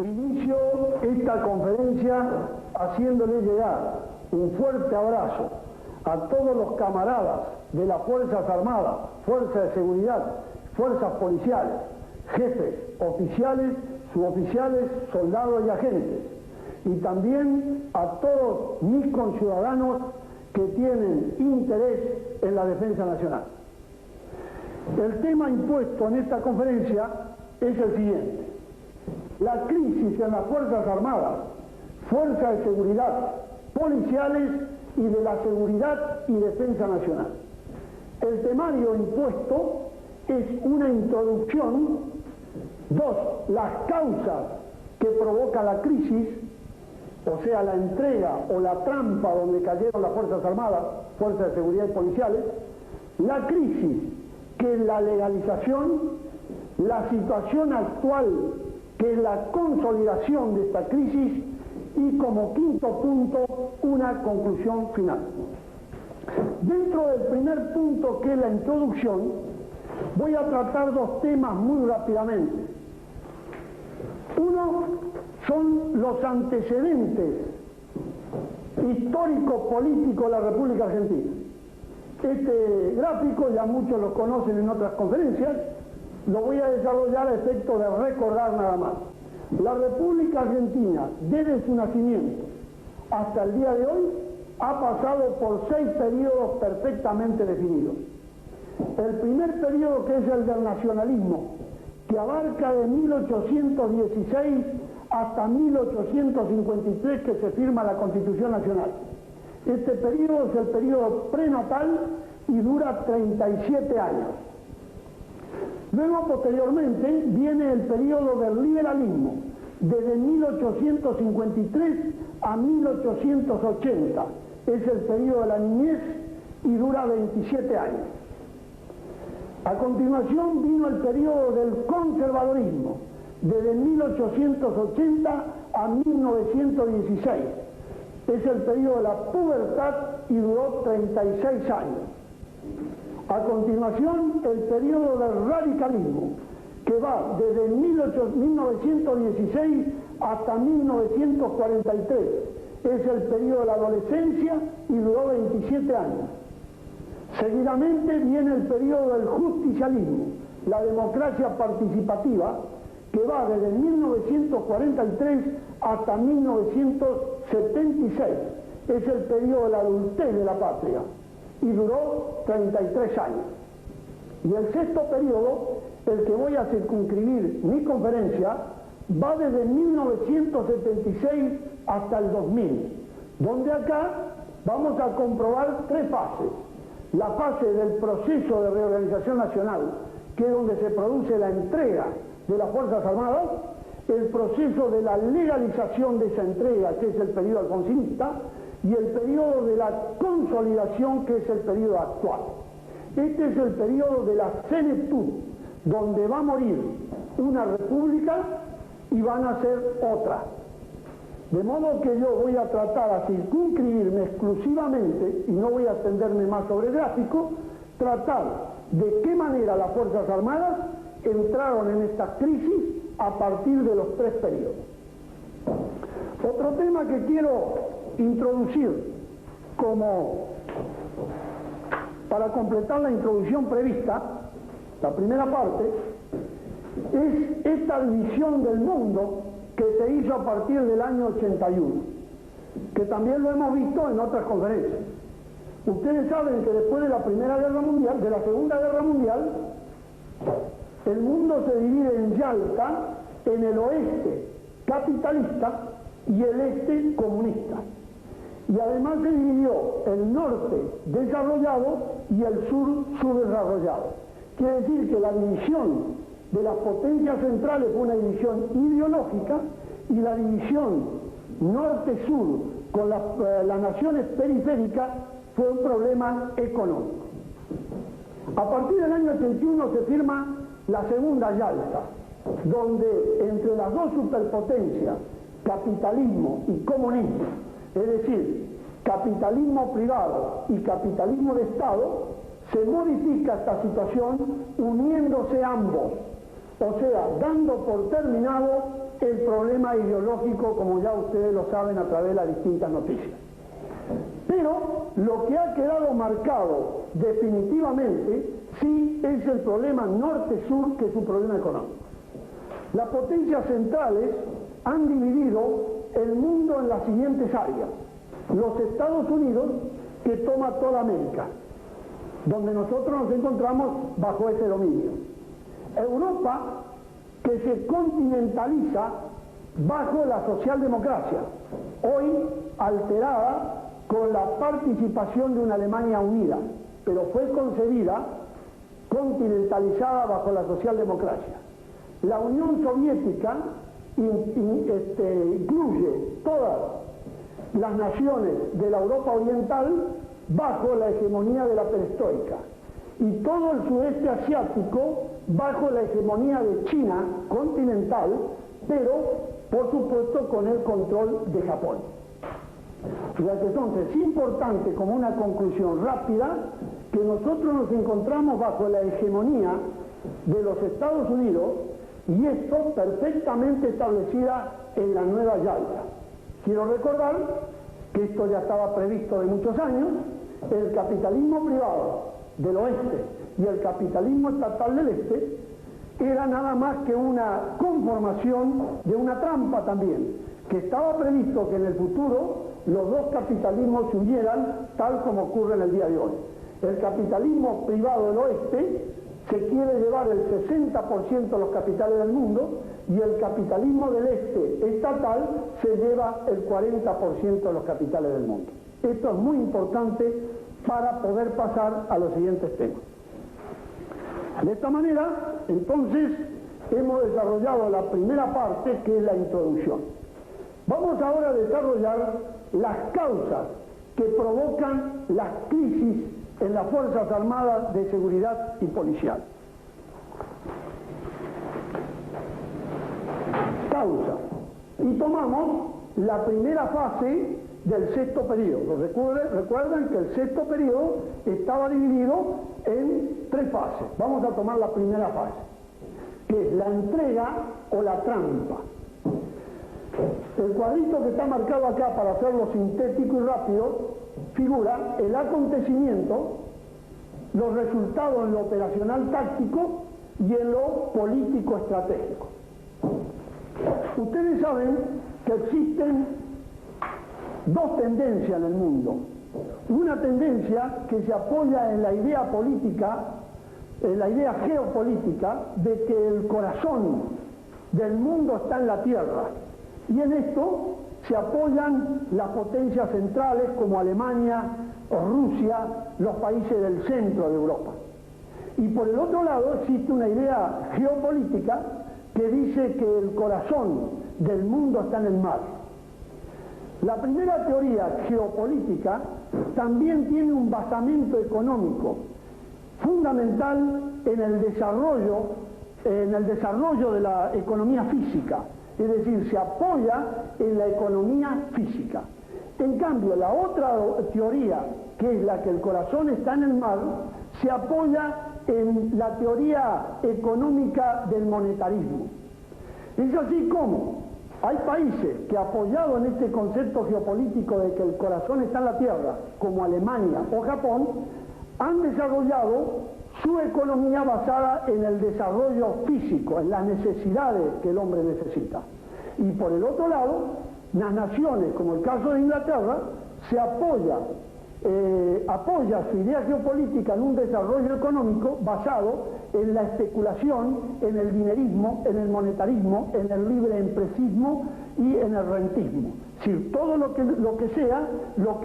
Inicio esta conferencia haciéndole llegar un fuerte abrazo a todos los camaradas de las Fuerzas Armadas, Fuerzas de Seguridad, Fuerzas Policiales, jefes, oficiales, suboficiales, soldados y agentes, y también a todos mis conciudadanos que tienen interés en la defensa nacional. El tema impuesto en esta conferencia es el siguiente: la crisis en las Fuerzas Armadas, Fuerzas de Seguridad, policiales y de la seguridad y defensa nacional. El temario impuesto es una introducción, dos, las causas que provoca la crisis, o sea, la entrega o la trampa donde cayeron las Fuerzas Armadas, Fuerzas de Seguridad y policiales, la crisis que es la legalización, la situación actual que es la consolidación de esta crisis y como quinto punto una conclusión final. Dentro del primer punto, que es la introducción, voy a tratar dos temas muy rápidamente. Uno son los antecedentes histórico-políticos de la República Argentina. Este gráfico ya muchos lo conocen en otras conferencias, lo voy a desarrollar a efecto de recordar nada más. La República Argentina, desde su nacimiento hasta el día de hoy, ha pasado por 6 periodos perfectamente definidos. El primer periodo, que es el del nacionalismo, que abarca de 1816 hasta 1853, que se firma la Constitución Nacional. Este periodo es el periodo prenatal y dura 37 años. Luego, posteriormente, viene el periodo del liberalismo, desde 1853 a 1880. Es el periodo de la niñez y dura 27 años. A continuación vino el periodo del conservadorismo, desde 1880 a 1916. Es el periodo de la pubertad y duró 36 años. A continuación, el periodo del radicalismo, que va desde 1916 hasta 1943. Es el periodo de la adolescencia y duró 27 años. Seguidamente viene el periodo del justicialismo, la democracia participativa, que va desde 1943 hasta 1976. Es el periodo de la adultez de la patria y duró 33 años. Y el sexto periodo, el que voy a circunscribir mi conferencia, va desde 1976 hasta el 2000, donde acá vamos a comprobar 3 fases. La fase del proceso de reorganización nacional, que es donde se produce la entrega de las Fuerzas Armadas, el proceso de la legalización de esa entrega, que es el periodo alfonsinista, y el periodo de la consolidación, que es el periodo actual. Este es el periodo de la senectud, donde va a morir una república y va a nacer otra. De modo que yo voy a tratar a circunscribirme exclusivamente, y no voy a extenderme más sobre el gráfico, tratar de qué manera las Fuerzas Armadas entraron en esta crisis a partir de los 3 periodos. Otro tema que quiero introducir como para completar la introducción prevista, la primera parte, es esta división del mundo que se hizo a partir del año 81, que también lo hemos visto en otras conferencias. Ustedes saben que después de la Primera Guerra Mundial, de la Segunda Guerra Mundial, el mundo se divide en Yalta, en el oeste capitalista y el este comunista. Y además se dividió el norte desarrollado y el sur subdesarrollado. Quiere decir que la división de las potencias centrales fue una división ideológica, y la división norte-sur con las naciones periféricas fue un problema económico. A partir del año 81 se firma la Segunda Yalta, donde entre las dos superpotencias, capitalismo y comunismo, es decir, capitalismo privado y capitalismo de Estado, se modifica esta situación uniéndose ambos, o sea, dando por terminado el problema ideológico, como ya ustedes lo saben a través de las distintas noticias. Pero lo que ha quedado marcado definitivamente sí es el problema norte-sur, que es un problema económico. Las potencias centrales han dividido el mundo en las siguientes áreas. Los Estados Unidos, que toma toda América, donde nosotros nos encontramos bajo ese dominio. Europa, que se continentaliza bajo la socialdemocracia, hoy alterada con la participación de una Alemania unida, pero fue concebida continentalizada bajo la socialdemocracia. La Unión Soviética incluye todas las naciones de la Europa Oriental bajo la hegemonía de la perestroika, y todo el sudeste asiático bajo la hegemonía de China continental, pero por supuesto con el control de Japón. O sea que entonces es importante, como una conclusión rápida, que nosotros nos encontramos bajo la hegemonía de los Estados Unidos, y esto perfectamente establecida en la Nueva Yalta. Quiero recordar que esto ya estaba previsto de muchos años. El capitalismo privado del oeste y el capitalismo estatal del este era nada más que una conformación de una trampa también, que estaba previsto que en el futuro los dos capitalismos se unieran, tal como ocurre en el día de hoy. El capitalismo privado del oeste se quiere llevar el 60% de los capitales del mundo, y el capitalismo del este estatal se lleva el 40% de los capitales del mundo. Esto es muy importante para poder pasar a los siguientes temas. De esta manera, entonces, hemos desarrollado la primera parte, que es la introducción. Vamos ahora a desarrollar las causas que provocan las crisis en las Fuerzas Armadas de Seguridad y Policial. Causa. Y tomamos la primera fase del sexto periodo. Recuerden que el sexto periodo estaba dividido en 3 fases. Vamos a tomar la primera fase, que es la entrega o la trampa. El cuadrito que está marcado acá, para hacerlo sintético y rápido, figura el acontecimiento, los resultados en lo operacional táctico y en lo político estratégico. Ustedes saben que existen 2 tendencias en el mundo. Una tendencia que se apoya en la idea política, en la idea geopolítica, de que el corazón del mundo está en la Tierra. Y en esto se apoyan las potencias centrales como Alemania o Rusia, los países del centro de Europa. Y por el otro lado existe una idea geopolítica que dice que el corazón del mundo está en el mar. La primera teoría geopolítica también tiene un basamento económico fundamental en el desarrollo de la economía física. Es decir, se apoya en la economía física. En cambio, la otra teoría, que es la que el corazón está en el mar, se apoya en la teoría económica del monetarismo. Es así como hay países que, apoyados en este concepto geopolítico de que el corazón está en la tierra, como Alemania o Japón, han desarrollado su economía basada en el desarrollo físico, en las necesidades que el hombre necesita. Y por el otro lado, las naciones, como el caso de Inglaterra, se apoya su idea geopolítica en un desarrollo económico basado en la especulación, en el dinerismo, en el monetarismo, en el libre empresismo y en el rentismo. Es decir, todo lo que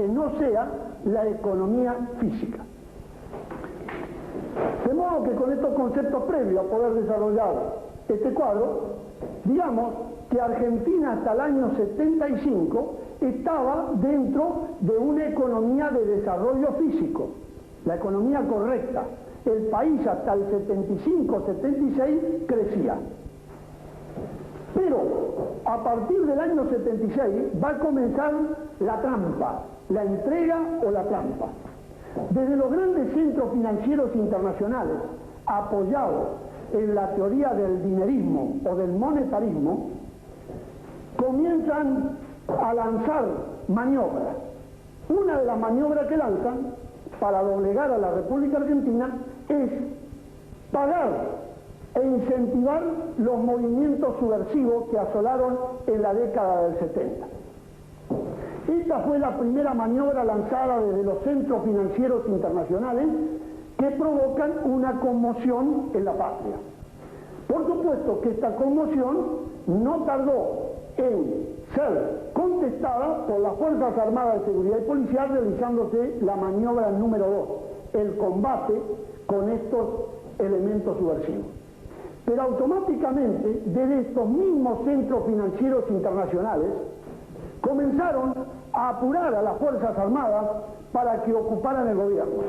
no sea la economía física. De modo que con estos conceptos previos a poder desarrollar este cuadro, digamos que Argentina hasta el año 75 estaba dentro de una economía de desarrollo físico, la economía correcta. El país hasta el 75-76 crecía. Pero a partir del año 76 va a comenzar la trampa, la entrega o la trampa. Desde los grandes centros financieros internacionales, apoyados en la teoría del dinerismo o del monetarismo, comienzan a lanzar maniobras. Una de las maniobras que lanzan para doblegar a la República Argentina es pagar e incentivar los movimientos subversivos que asolaron en la década del 70. Esta fue la primera maniobra lanzada desde los centros financieros internacionales que provocan una conmoción en la patria. Por supuesto que esta conmoción no tardó en ser contestada por las Fuerzas Armadas de Seguridad y Policial, realizándose la maniobra número 2, el combate con estos elementos subversivos. Pero automáticamente, desde estos mismos centros financieros internacionales, comenzaron a apurar a las Fuerzas Armadas para que ocuparan el gobierno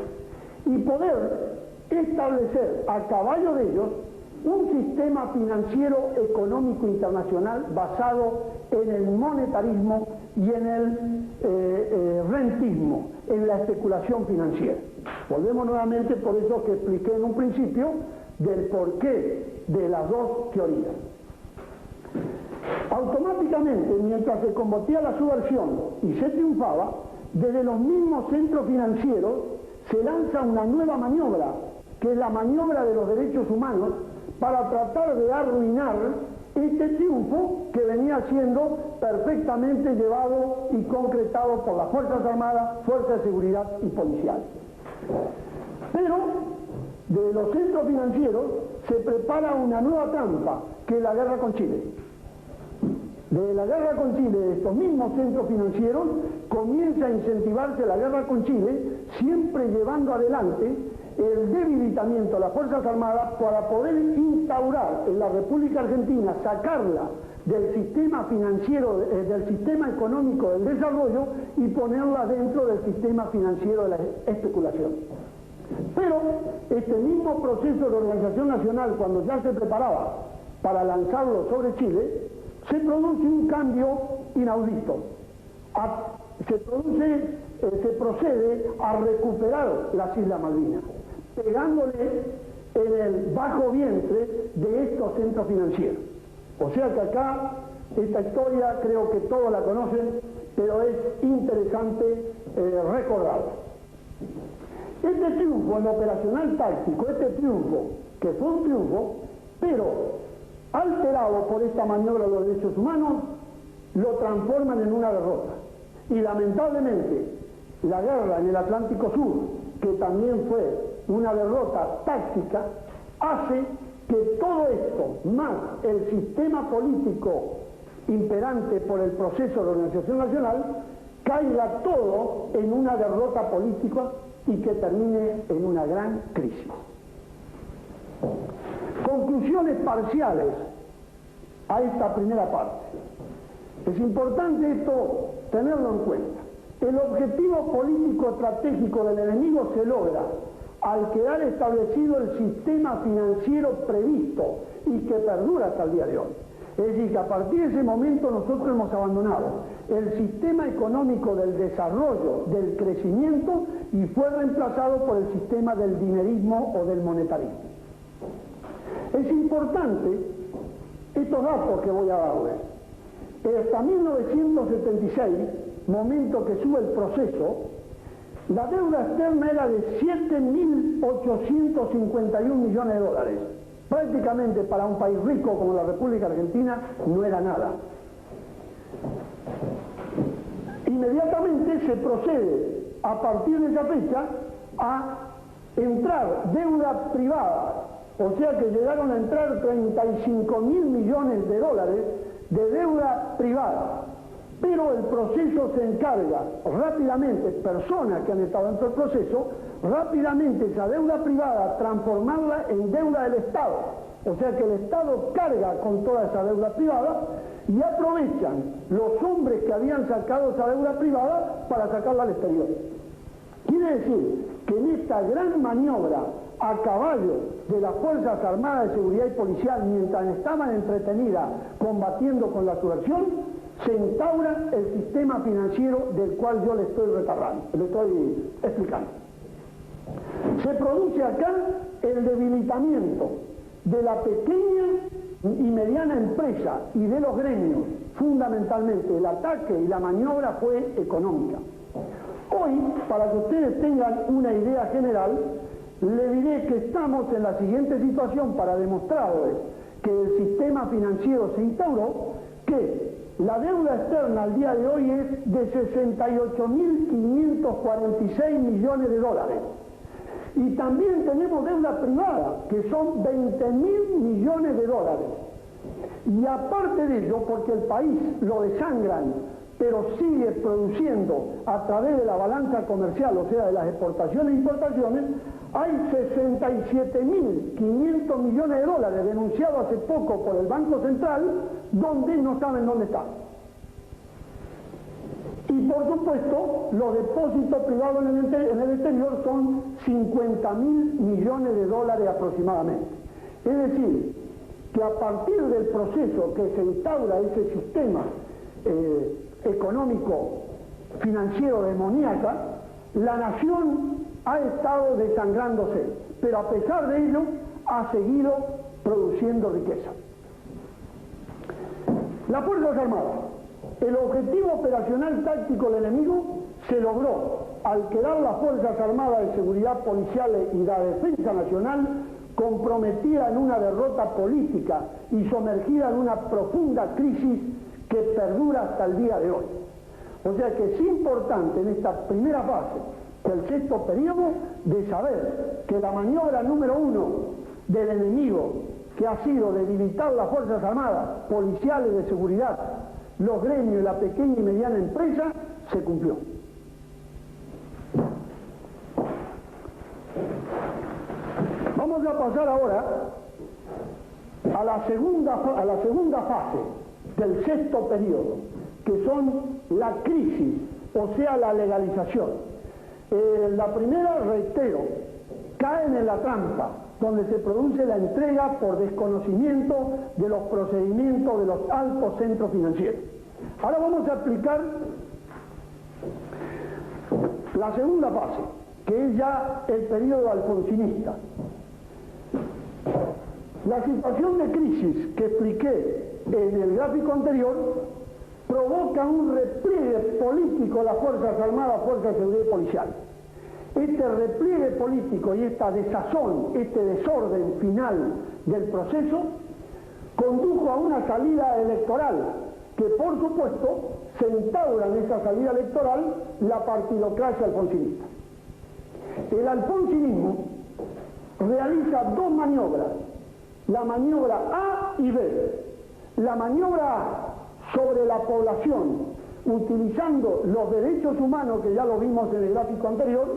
y poder establecer a caballo de ellos un sistema financiero económico internacional basado en el monetarismo y en el rentismo, en la especulación financiera. Volvemos nuevamente por eso que expliqué en un principio del porqué de las dos teorías. Automáticamente, mientras se combatía la subversión y se triunfaba, desde los mismos centros financieros se lanza una nueva maniobra, que es la maniobra de los derechos humanos, para tratar de arruinar este triunfo que venía siendo perfectamente llevado y concretado por las Fuerzas Armadas, Fuerzas de Seguridad y Policial. Pero de los centros financieros se prepara una nueva trampa, que es la guerra con Chile. De la guerra con Chile, de estos mismos centros financieros, comienza a incentivarse la guerra con Chile, siempre llevando adelante el debilitamiento de las Fuerzas Armadas para poder instaurar en la República Argentina, sacarla del sistema financiero, del sistema económico del desarrollo y ponerla dentro del sistema financiero de la especulación. Pero este mismo proceso de organización nacional, cuando ya se preparaba para lanzarlo sobre Chile, se produce un cambio inaudito. Se procede a recuperar las Islas Malvinas, pegándole en el bajo vientre de estos centros financieros. O sea que acá, esta historia creo que todos la conocen, pero es interesante recordarla. Este triunfo en lo operacional táctico, este triunfo, que fue un triunfo, pero alterado por esta maniobra de los derechos humanos, lo transforman en una derrota. Y lamentablemente, la guerra en el Atlántico Sur, que también fue una derrota táctica, hace que todo esto, más el sistema político imperante por el proceso de organización nacional, caiga todo en una derrota política y que termine en una gran crisis. Conclusiones parciales a esta primera parte. Es importante esto tenerlo en cuenta. El objetivo político estratégico del enemigo se logra al quedar establecido el sistema financiero previsto y que perdura hasta el día de hoy. Es decir, que a partir de ese momento nosotros hemos abandonado el sistema económico del desarrollo, del crecimiento, y fue reemplazado por el sistema del dinerismo o del monetarismo. Es importante estos datos que voy a darles. Hasta 1976, momento que sube el proceso, la deuda externa era de 7.851 millones de dólares. Prácticamente para un país rico como la República Argentina no era nada. Inmediatamente se procede, a partir de esa fecha, a entrar deuda privada, o sea que llegaron a entrar 35.000 millones de dólares de deuda privada. Pero el proceso se encarga rápidamente, personas que han estado dentro del proceso, rápidamente esa deuda privada transformarla en deuda del Estado. O sea que el Estado carga con toda esa deuda privada y aprovechan los hombres que habían sacado esa deuda privada para sacarla al exterior. Quiere decir que en esta gran maniobra a caballo de las Fuerzas Armadas de Seguridad y Policial, mientras estaban entretenidas combatiendo con la subversión, se instaura el sistema financiero del cual yo le estoy explicando. Se produce acá el debilitamiento de la pequeña y mediana empresa y de los gremios fundamentalmente el ataque y la maniobra fue económica. Hoy, para que ustedes tengan una idea general, le diré que estamos en la siguiente situación para demostrarles que el sistema financiero se instauró, que la deuda externa al día de hoy es de 68.546 millones de dólares. Y también tenemos deuda privada, que son 20.000 millones de dólares. Y aparte de ello, porque el país lo desangran, pero sigue produciendo a través de la balanza comercial, o sea, de las exportaciones e importaciones, hay 67.500 millones de dólares denunciados hace poco por el Banco Central, donde no saben dónde están. Y por supuesto, los depósitos privados en el exterior son 50.000 millones de dólares aproximadamente. Es decir, que a partir del proceso que se instaura ese sistema económico financiero demoníaca, la nación ha estado desangrándose, pero a pesar de ello ha seguido produciendo riqueza. Las Fuerzas Armadas, el objetivo operacional táctico del enemigo se logró al quedar las Fuerzas Armadas de Seguridad Policiales y la Defensa Nacional comprometida en una derrota política y sumergida en una profunda crisis que perdura hasta el día de hoy. O sea que es importante en esta primera fase del sexto periodo de saber que la maniobra número 1 del enemigo, que ha sido debilitar las Fuerzas Armadas, policiales, de seguridad, los gremios y la pequeña y mediana empresa, se cumplió. Vamos a pasar ahora a la segunda fase del sexto periodo, que son la crisis, o sea, la legalización. La primera, reitero, caen en la trampa, donde se produce la entrega por desconocimiento de los procedimientos de los altos centros financieros. Ahora vamos a explicar la segunda fase, que es ya el periodo alfonsinista. La situación de crisis que expliqué en el gráfico anterior provoca un repliegue político de las Fuerzas Armadas, Fuerzas de Seguridad y Policial. Este repliegue político y esta desazón, este desorden final del proceso, condujo a una salida electoral que, por supuesto, se instaura en esa salida electoral la partidocracia alfonsinista. El alfonsinismo realiza dos maniobras, la maniobra A y B. La maniobra A sobre la población, utilizando los derechos humanos, que ya lo vimos en el gráfico anterior,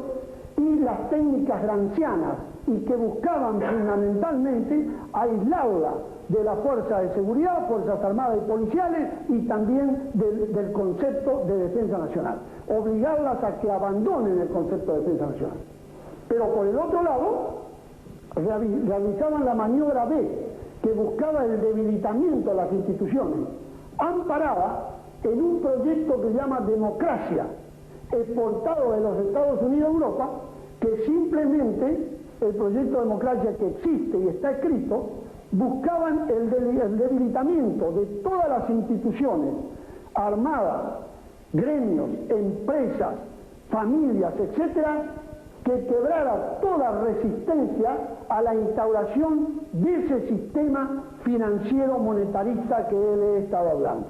y las técnicas gramscianas, y que buscaban fundamentalmente aislarla de la fuerza de seguridad, Fuerzas Armadas y Policiales, y también del concepto de defensa nacional, obligarlas a que abandonen el concepto de defensa nacional. Pero por el otro lado, realizaban la maniobra B, que buscaba el debilitamiento de las instituciones, amparada en un proyecto que se llama democracia, exportado de los Estados Unidos a Europa, que simplemente el proyecto de democracia que existe y está escrito, buscaban el debilitamiento de todas las instituciones armadas, gremios, empresas, familias, etcétera, que quebrara toda resistencia a la instauración de ese sistema financiero monetarista que él he estado hablando.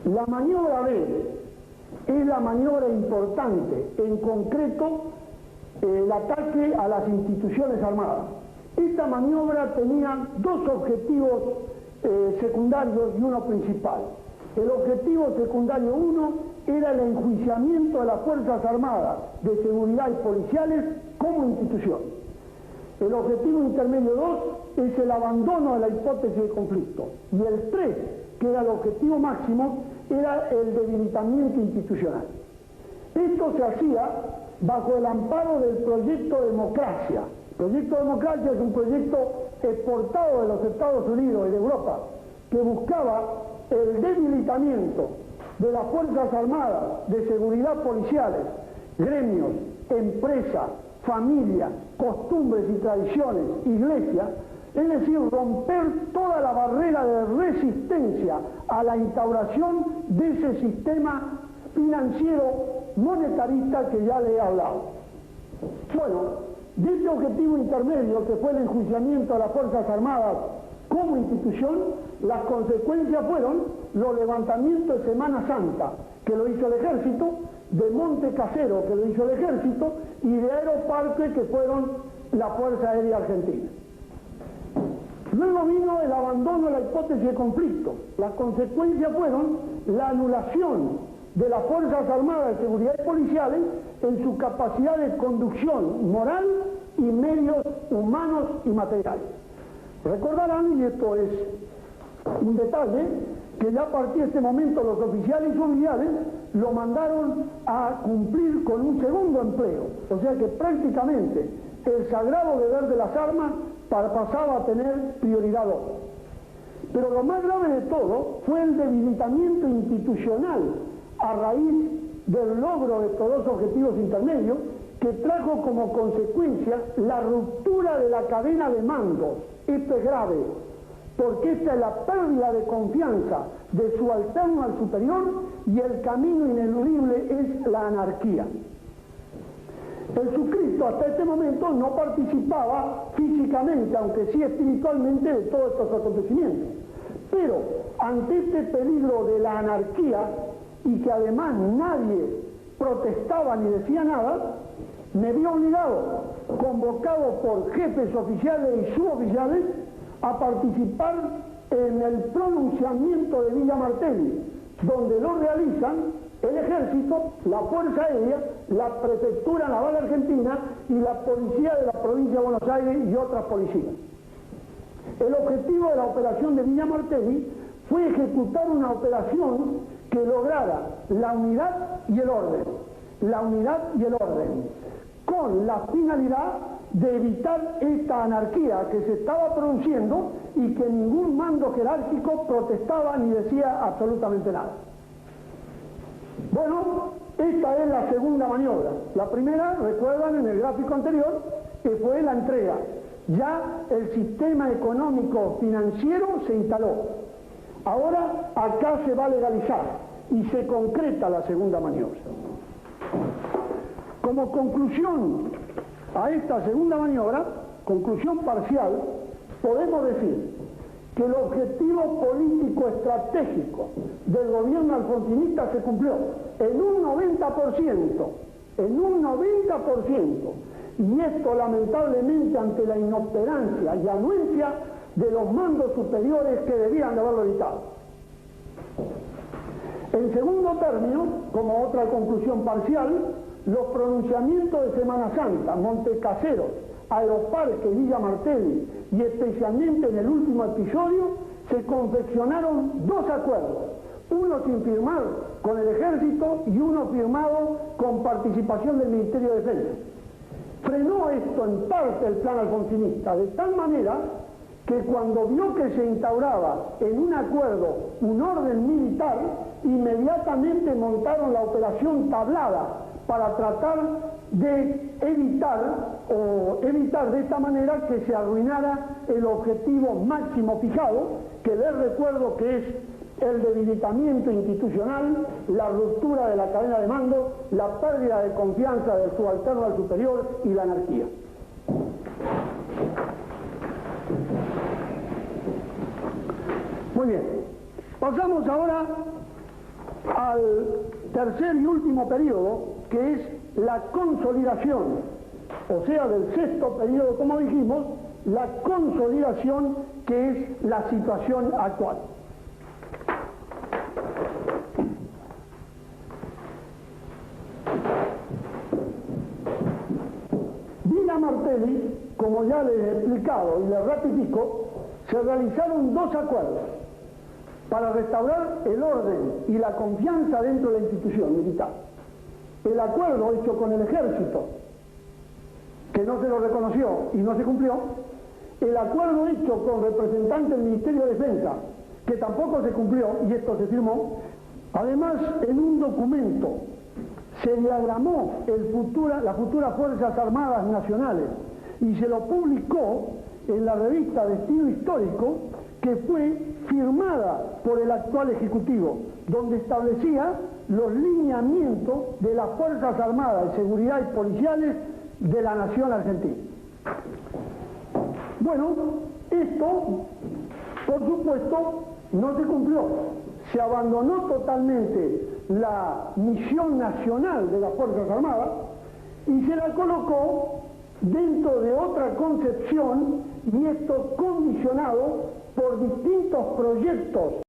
La maniobra B es la maniobra importante, en concreto el ataque a las instituciones armadas. Esta maniobra tenía dos objetivos secundarios y uno principal. El objetivo secundario 1 era el enjuiciamiento de las Fuerzas Armadas, de Seguridad y Policiales como institución. El objetivo intermedio 2 es el abandono de la hipótesis de conflicto. Y el 3, que era el objetivo máximo, era el debilitamiento institucional. Esto se hacía bajo el amparo del proyecto Democracia. El proyecto Democracia es un proyecto exportado de los Estados Unidos y de Europa, que buscaba el debilitamiento de las Fuerzas Armadas, de Seguridad Policiales, gremios, empresas, familias, costumbres y tradiciones, iglesias, es decir, romper toda la barrera de resistencia a la instauración de ese sistema financiero monetarista que ya le he hablado. Bueno, de este objetivo intermedio, que fue el enjuiciamiento a las Fuerzas Armadas como institución, las consecuencias fueron los levantamientos de Semana Santa, que lo hizo el Ejército, de Monte Casero, que lo hizo el Ejército, y de Aeroparque, que fueron la Fuerza Aérea Argentina. Luego vino el abandono de la hipótesis de conflicto. Las consecuencias fueron la anulación de las Fuerzas Armadas de Seguridad y policiales en su capacidad de conducción moral y medios humanos y materiales. Recordarán, y esto es un detalle, que ya a partir de este momento los oficiales y suboficiales lo mandaron a cumplir con un segundo empleo, o sea que prácticamente el sagrado deber de las armas pasaba a tener prioridad 2. Pero lo más grave de todo fue el debilitamiento institucional a raíz del logro de estos dos objetivos intermedios, que trajo como consecuencia la ruptura de la cadena de mando. Esto es grave, porque esta es la pérdida de confianza de subalterno al superior, y el camino ineludible es la anarquía. El suscrito hasta este momento no participaba físicamente, aunque sí espiritualmente, de todos estos acontecimientos. Pero ante este peligro de la anarquía, y que además nadie protestaba ni decía nada, me vi obligado, convocado por jefes oficiales y suboficiales, a participar en el pronunciamiento de Villa Martelli, donde lo realizan el Ejército, la Fuerza Aérea, la Prefectura Naval Argentina y la Policía de la Provincia de Buenos Aires y otras policías. El objetivo de la operación de Villa Martelli fue ejecutar una operación que lograra la unidad y el orden, con la finalidad de evitar esta anarquía que se estaba produciendo y que ningún mando jerárquico protestaba ni decía absolutamente nada. Bueno, esta es la segunda maniobra. La primera, recuerdan en el gráfico anterior, que fue la entrega. Ya el sistema económico financiero se instaló. Ahora acá se va a legalizar y se concreta la segunda maniobra. Como conclusión a esta segunda maniobra, conclusión parcial, podemos decir que el objetivo político estratégico del gobierno alfonsinista se cumplió en un 90%, y esto lamentablemente ante la inoperancia y anuencia de los mandos superiores que debían de haberlo evitado. En segundo término, como otra conclusión parcial, los pronunciamientos de Semana Santa, Monte Casero, Aeroparque, Villa Martelli y especialmente en el último episodio, se confeccionaron dos acuerdos, uno sin firmar con el Ejército y uno firmado con participación del Ministerio de Defensa. Frenó esto en parte el plan alfonsinista, de tal manera que cuando vio que se instauraba en un acuerdo un orden militar, inmediatamente montaron la operación Tablada para tratar de evitar de esta manera que se arruinara el objetivo máximo fijado, que les recuerdo que es el debilitamiento institucional, la ruptura de la cadena de mando, la pérdida de confianza del subalterno al superior y la anarquía. Muy bien, pasamos ahora al tercer y último periodo, que es la consolidación, o sea, del sexto periodo, como dijimos, la consolidación, que es la situación actual. Villa Martelli, como ya les he explicado y les ratifico, se realizaron dos acuerdos para restaurar el orden y la confianza dentro de la institución militar. El acuerdo hecho con el Ejército, que no se lo reconoció y no se cumplió, el acuerdo hecho con representantes del Ministerio de Defensa, que tampoco se cumplió y esto se firmó. Además, en un documento se diagramó las futuras Fuerzas Armadas Nacionales y se lo publicó en la revista Destino Histórico, que fue firmada por el actual Ejecutivo, donde establecía los lineamientos de las Fuerzas Armadas de Seguridad y Policiales de la Nación Argentina. Bueno, esto, por supuesto, no se cumplió. Se abandonó totalmente la misión nacional de las Fuerzas Armadas y se la colocó dentro de otra concepción, y esto condicionado por distintos proyectos